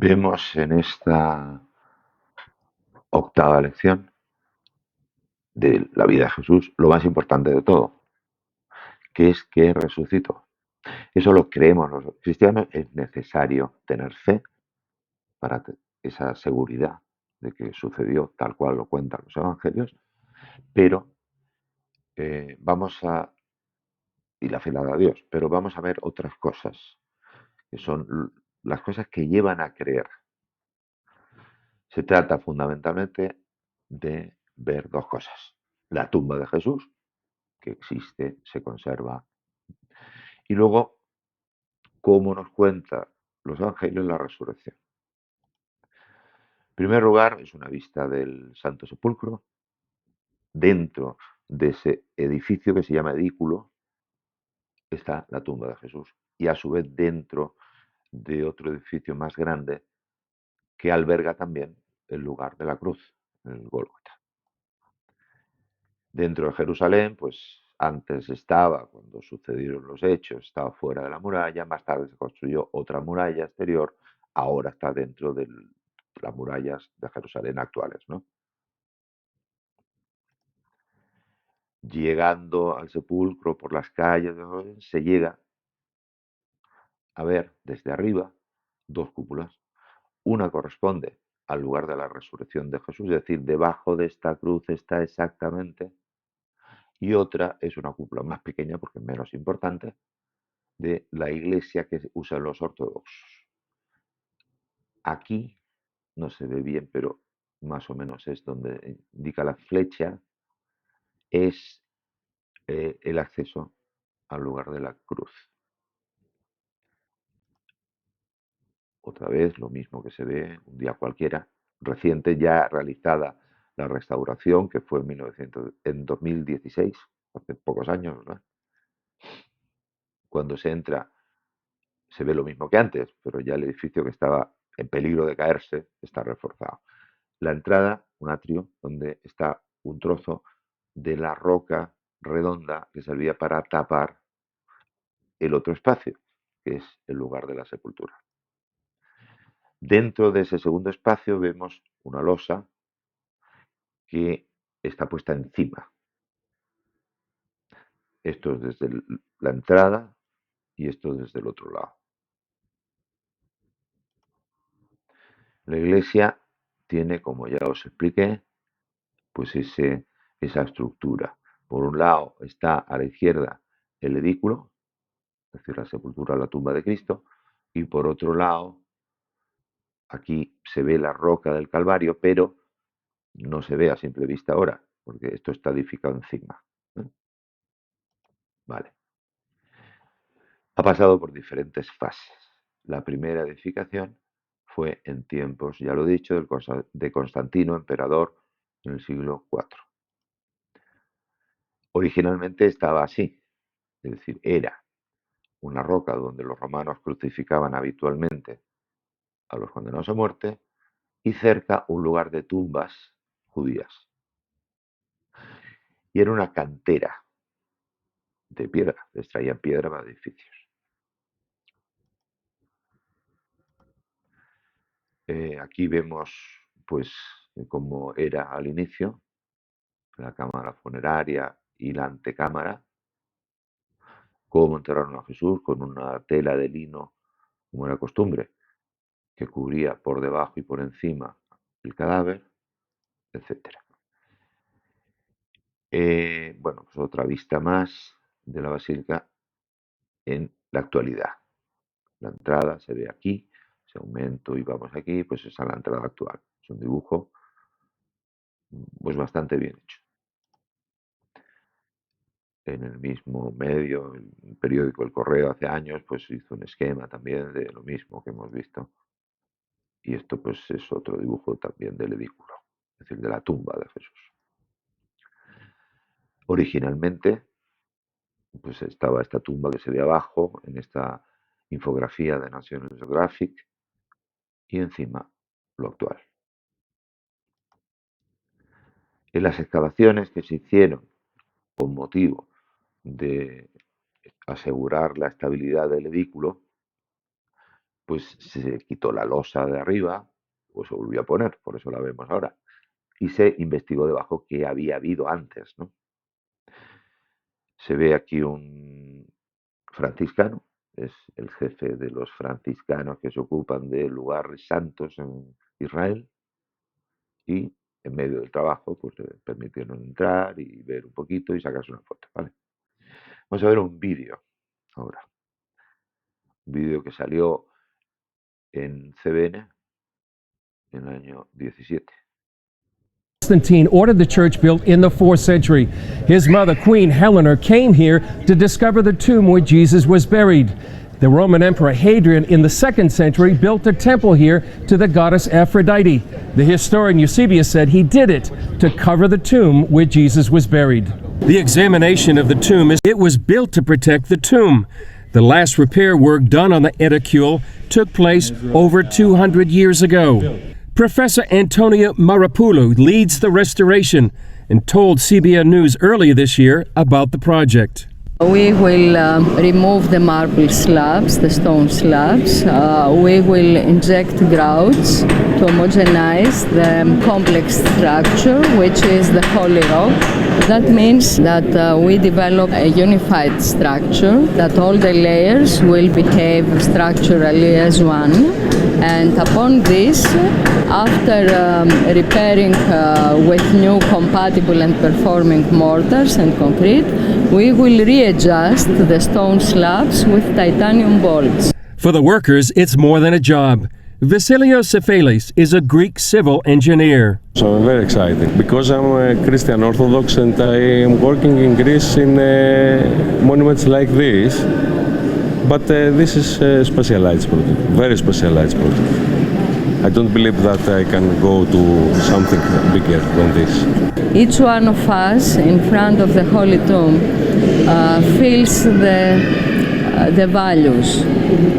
Vemos en esta octava lección de la vida de Jesús lo más importante de todo, que es que resucitó. Eso lo creemos los cristianos, es necesario tener fe para esa seguridad de que sucedió tal cual lo cuentan los evangelios, pero vamos a, y la fe la da Dios, pero vamos a ver otras cosas, que son las cosas que llevan a creer. Se trata fundamentalmente de ver dos cosas. La tumba de Jesús, que existe, se conserva. Y luego, cómo nos cuenta los evangelios la resurrección. En primer lugar, es una vista del Santo Sepulcro, dentro de ese edificio que se llama edículo, está la tumba de Jesús. Y a su vez dentro de otro edificio más grande que alberga también el lugar de la cruz, el Gólgota. Dentro de Jerusalén, pues antes estaba, cuando sucedieron los hechos, estaba fuera de la muralla, más tarde se construyó otra muralla exterior, ahora está dentro de las murallas de Jerusalén actuales, ¿no? Llegando al sepulcro por las calles, se llega a ver desde arriba dos cúpulas. Una corresponde al lugar de la resurrección de Jesús, es decir, debajo de esta cruz está exactamente, y otra es una cúpula más pequeña, porque es menos importante, de la iglesia que usan los ortodoxos. Aquí no se ve bien, pero más o menos es donde indica la flecha, es el acceso al lugar de la cruz. Otra vez lo mismo que se ve un día cualquiera, reciente ya realizada la restauración, que fue en 2016, hace pocos años, ¿verdad? Cuando se entra se ve lo mismo que antes, pero ya el edificio que estaba en peligro de caerse está reforzado. La entrada, un atrio, donde está un trozo de la roca redonda que servía para tapar el otro espacio, que es el lugar de la sepultura. Dentro de ese segundo espacio vemos una losa que está puesta encima. Esto es desde la entrada y esto desde el otro lado. La iglesia tiene, como ya os expliqué, pues esa estructura. Por un lado está a la izquierda el edículo, es decir, la sepultura, la tumba de Cristo, y por otro lado, aquí se ve la roca del Calvario, pero no se ve a simple vista ahora, porque esto está edificado encima. ¿Eh? Vale. Ha pasado por diferentes fases. La primera edificación fue en tiempos, ya lo he dicho, de Constantino, emperador, en el siglo IV. Originalmente estaba así, es decir, era una roca donde los romanos crucificaban habitualmente a los condenados a muerte y cerca un lugar de tumbas judías. Y era una cantera de piedra, extraían piedra para edificios. Aquí vemos pues cómo era al inicio, la cámara funeraria y la antecámara, cómo enterraron a Jesús con una tela de lino, como era costumbre, que cubría por debajo y por encima el cadáver, etcétera. Bueno, pues otra vista más de la basílica en la actualidad. La entrada se ve aquí, si aumento y vamos aquí, pues esa es la entrada actual. Es un dibujo pues bastante bien hecho. En el mismo medio, el periódico El Correo hace años, pues hizo un esquema también de lo mismo que hemos visto. Y esto pues es otro dibujo también del edículo, es decir, de la tumba de Jesús. Originalmente, pues estaba esta tumba que se ve abajo en esta infografía de National Geographic y encima lo actual. En las excavaciones que se hicieron con motivo de asegurar la estabilidad del edículo, pues se quitó la losa de arriba, pues se volvió a poner, por eso la vemos ahora, y se investigó debajo qué había habido antes, ¿no? Se ve aquí un franciscano, es el jefe de los franciscanos que se ocupan de lugares santos en Israel, y en medio del trabajo pues le permitieron entrar y ver un poquito y sacarse una foto, ¿vale? Vamos a ver un vídeo ahora, un vídeo que salió en CBN en el año 17. Constantine ordered the church built in the 4th century. His mother, Queen Helena, came here to discover the tomb where Jesus was buried. The Roman Emperor Hadrian in the 2nd century built a temple here to the goddess Aphrodite. The historian Eusebius said he did it to cover the tomb where Jesus was buried. The examination of the tomb is it was built to protect the tomb. The last repair work done on the edicule took place over 200 years ago. Professor Antonio Marapoulou leads the restoration and told CBN News earlier this year about the project. We will remove the marble slabs, the stone slabs. We will inject grouts to homogenize the complex structure, which is the Holy Rock. That means that we develop a unified structure, that all the layers will behave structurally as one. And upon this, after repairing with new compatible and performing mortars and concrete, we will readjust the stone slabs with titanium bolts. For the workers, it's more than a job. Vasilios Sephelis is a Greek civil engineer. So I'm very excited because I'm a Christian Orthodox and I am working in Greece in monuments like this. But this is a specialized project, very specialized project. I don't believe that I can go to something bigger than this. Each one of us in front of the Holy Tomb feels the values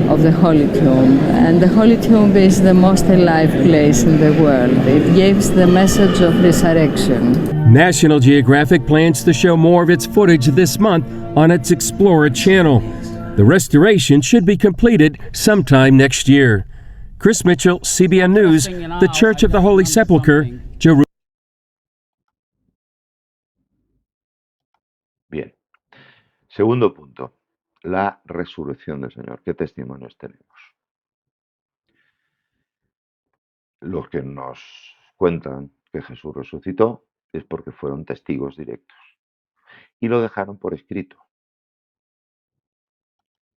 of the Holy Tomb. And the Holy Tomb is the most alive place in the world. It gives the message of resurrection. National Geographic plans to show more of its footage this month on its Explorer channel. The restoration should be completed sometime next year. Chris Mitchell, CBN News, the Church of the Holy Sepulchre, Jerusalem. Bien. Segundo punto, la resurrección del Señor. ¿Qué testimonios tenemos? Los que nos cuentan que Jesús resucitó es porque fueron testigos directos y lo dejaron por escrito.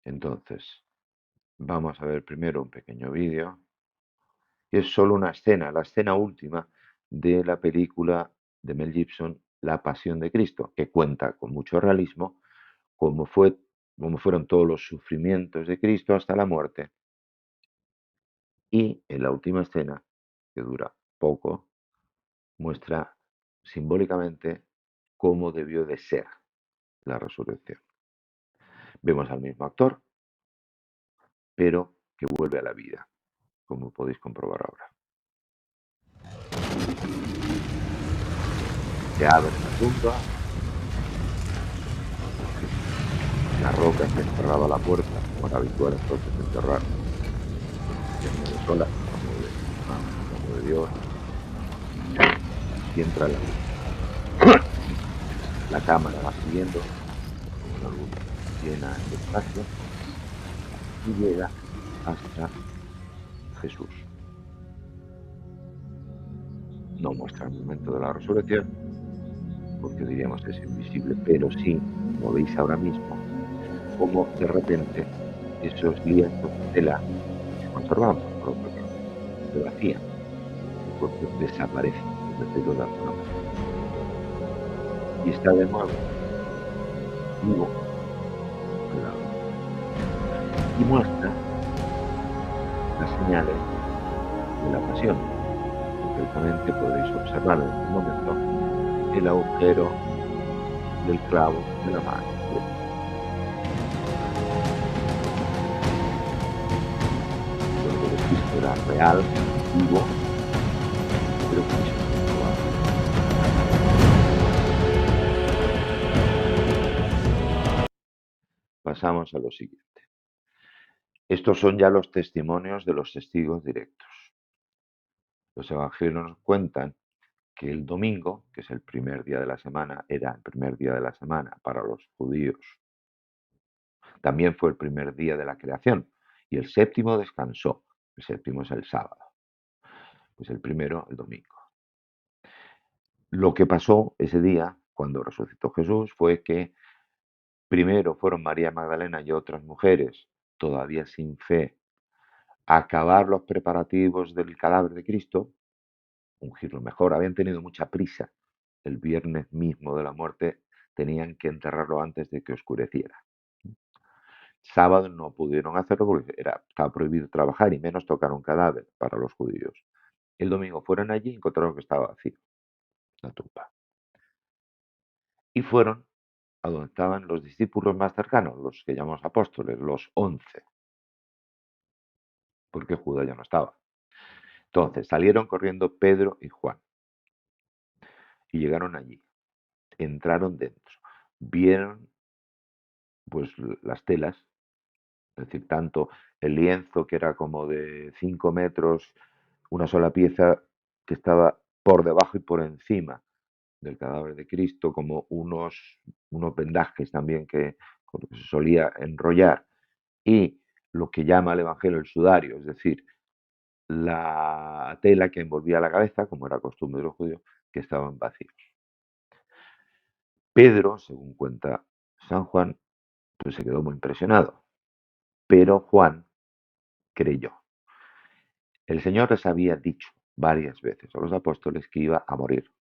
Entonces, vamos a ver primero un pequeño vídeo, que es solo una escena, la escena última de la película de Mel Gibson, La Pasión de Cristo, que cuenta con mucho realismo cómo fueron todos los sufrimientos de Cristo hasta la muerte. Y en la última escena, que dura poco, muestra simbólicamente cómo debió de ser la resurrección. Vemos al mismo actor, pero que vuelve a la vida, como podéis comprobar ahora. Se abre la tumba, la roca que encerraba la puerta, como era habitual entonces enterrar, se mueve sola, como de Dios, y entra la luz. La cámara va siguiendo, la luz llena el espacio y llega hasta Jesús. No muestra el momento de la resurrección, porque diríamos que es invisible, pero sí, como veis ahora mismo, como de repente esos lienzos de tela que conservamos, por otro lado, se vacían, el cuerpo desaparece, es decirlo de alguna manera. Y está de nuevo vivo al lado. Y muestra las señales de la pasión. Concretamente podréis observar en este momento el agujero del clavo de la mano. El cuerpo de Cristo era real, vivo, pero quiso ser probado. Pasamos a lo siguiente. Estos son ya los testimonios de los testigos directos. Los evangelios nos cuentan que el domingo, que es el primer día de la semana, era el primer día de la semana para los judíos. También fue el primer día de la creación y el séptimo descansó. El séptimo es el sábado. Pues el primero, el domingo. Lo que pasó ese día, cuando resucitó Jesús, fue que primero fueron María Magdalena y otras mujeres, todavía sin fe, a acabar los preparativos del cadáver de Cristo, ungirlo mejor. Habían tenido mucha prisa. El viernes mismo de la muerte tenían que enterrarlo antes de que oscureciera. Sábado no pudieron hacerlo porque estaba prohibido trabajar y menos tocar un cadáver para los judíos. El domingo fueron allí y encontraron que estaba vacío la tumba. Y fueron a donde estaban los discípulos más cercanos, los que llamamos apóstoles, los 11, porque Judas ya no estaba. Entonces salieron corriendo Pedro y Juan y llegaron allí, entraron dentro, vieron pues las telas, es decir, tanto el lienzo que era como de 5 metros, una sola pieza que estaba por debajo y por encima del cadáver de Cristo, como unos vendajes también con lo que se solía enrollar, y lo que llama el Evangelio el sudario, es decir, la tela que envolvía la cabeza, como era costumbre de los judíos, que estaban vacíos. Pedro, según cuenta San Juan, pues se quedó muy impresionado, pero Juan creyó. El Señor les había dicho varias veces a los apóstoles que iba a morir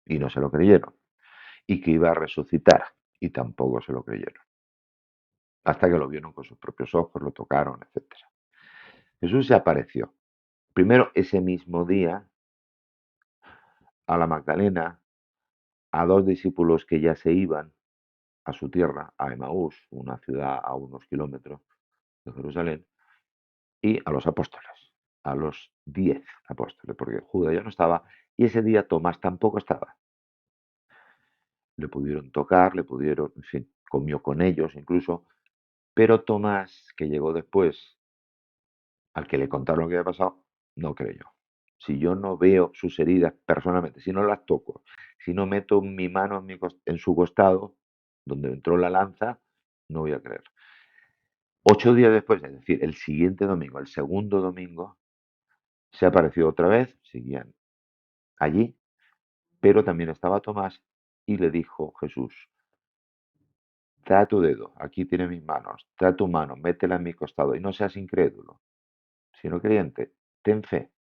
y no se lo creyeron, y que iba a resucitar y tampoco se lo creyeron, hasta que lo vieron con sus propios ojos, lo tocaron, etc. Jesús se apareció, primero ese mismo día, a la Magdalena, a dos discípulos que ya se iban a su tierra, a Emaús, una ciudad a unos kilómetros de Jerusalén, y a los apóstoles, a los 10 apóstoles, porque Judas ya no estaba y ese día Tomás tampoco estaba. Le pudieron tocar, en fin, comió con ellos incluso, pero Tomás, que llegó después, al que le contaron lo que había pasado, no creyó. Si yo no veo sus heridas personalmente, si no las toco, si no meto mi mano en su costado, donde entró la lanza, no voy a creer. 8 días después, es decir, el siguiente domingo, el segundo domingo, se apareció otra vez, seguían allí, pero también estaba Tomás y le dijo Jesús, trae tu dedo, aquí tienes mis manos, trae tu mano, métela en mi costado y no seas incrédulo, sino creyente, ten fe.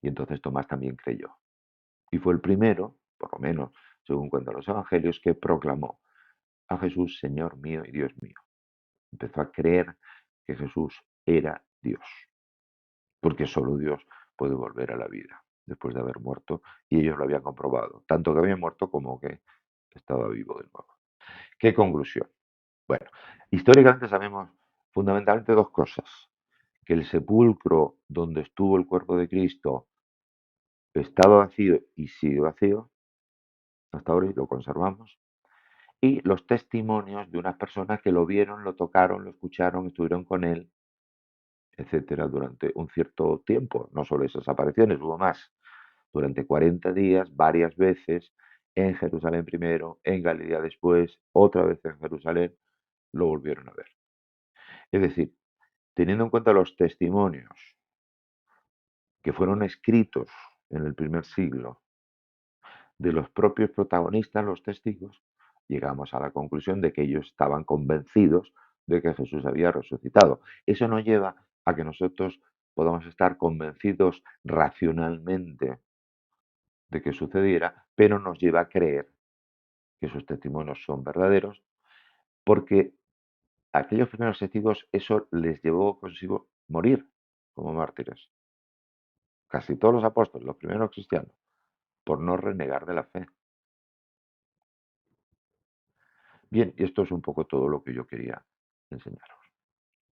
Y entonces Tomás también creyó. Y fue el primero, por lo menos según cuentan los evangelios, que proclamó a Jesús Señor mío y Dios mío. Empezó a creer que Jesús era Dios, porque solo Dios puede volver a la vida después de haber muerto, y ellos lo habían comprobado, tanto que había muerto como que estaba vivo de nuevo. ¿Qué conclusión? Bueno, históricamente sabemos fundamentalmente dos cosas: que el sepulcro donde estuvo el cuerpo de Cristo estaba vacío y sigue vacío, hasta ahora y lo conservamos, y los testimonios de unas personas que lo vieron, lo tocaron, lo escucharon, estuvieron con él, etcétera, durante un cierto tiempo. No solo esas apariciones, hubo más. Durante 40 días, varias veces, en Jerusalén primero, en Galilea después, otra vez en Jerusalén, lo volvieron a ver. Es decir, teniendo en cuenta los testimonios que fueron escritos en el primer siglo de los propios protagonistas, los testigos, llegamos a la conclusión de que ellos estaban convencidos de que Jesús había resucitado. Eso nos lleva a que nosotros podamos estar convencidos racionalmente de que sucediera, pero nos lleva a creer que sus testimonios son verdaderos, porque a aquellos primeros testigos eso les llevó consigo morir como mártires. Casi todos los apóstoles, los primeros cristianos, por no renegar de la fe. Bien, y esto es un poco todo lo que yo quería enseñar.